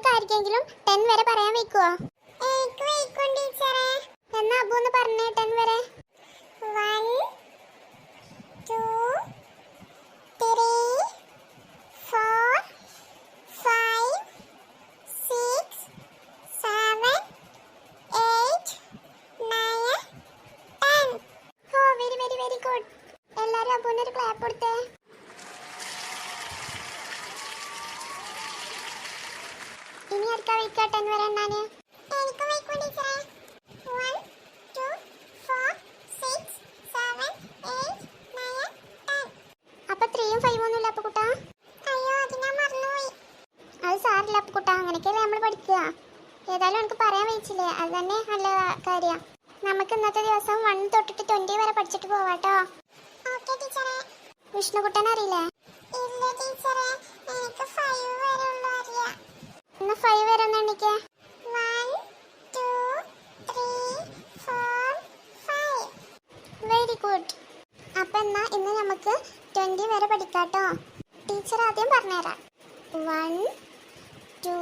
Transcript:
നിങ്ങൾക്ക് ആർക്കെങ്കിലും 10 വരെ പറയാൻ വെക്കുവോ? എന്നാ അബു ഒന്ന് പറഞ്ഞേ 10 വരെ. 1 2 3 4 5 6 7 8 9 10. ഓ വെരി വെരി വെരി ഗുഡ്. എല്ലാരും അബുവിന് ഒരു ക്ലാപ്പ് കൊടുത്തേ. ഇനി അടുത്ത വെക്കാം 10 വരെ എണ്ണാന്. എനിക്ക് വയ്ക്കും ടീച്ചറെ. 1 2 4 6 7 8 9 10. അപ്പൊ 3ഉം 5ഉം ഒന്നുമില്ല അപ്പൊ കുട്ടാ? അയ്യോ അത് ഞാൻ മറന്നുപോയി. അത് സാറില്ല അപ്പൊ കുട്ടാ, അങ്ങനെയൊക്കെയല്ലേ നമ്മൾ പഠിക്കുക. ഏതായാലും എനിക്ക് പറയാൻ വെച്ചില്ലേ, അത് തന്നെ നല്ല കാര്യ. നമുക്ക് ഇന്നത്തെ ദിവസം 1 തൊട്ടിട്ട് 20 വരെ പഠിച്ചിട്ട് പോവാട്ടോ. ഓക്കേ ടീച്ചറെ. വിഷ്ണുകുട്ടൻ അറിയില്ലേ? ഇല്ല ടീച്ചറെ, എനിക്ക് 5 വരെ ഉള്ളൂ അറിയാം. എന്നാ 5 വരെ ഒന്ന് എണ്ണിക്കേ. 1 2 3 4 5. Very good. അപ്പൊ എന്നാ ഇന്ന് നമുക്ക് 20 വരെ പഠിക്കാട്ടോ. ടീച്ചർ ആദ്യം പറഞ്ഞുതരാം. 1 2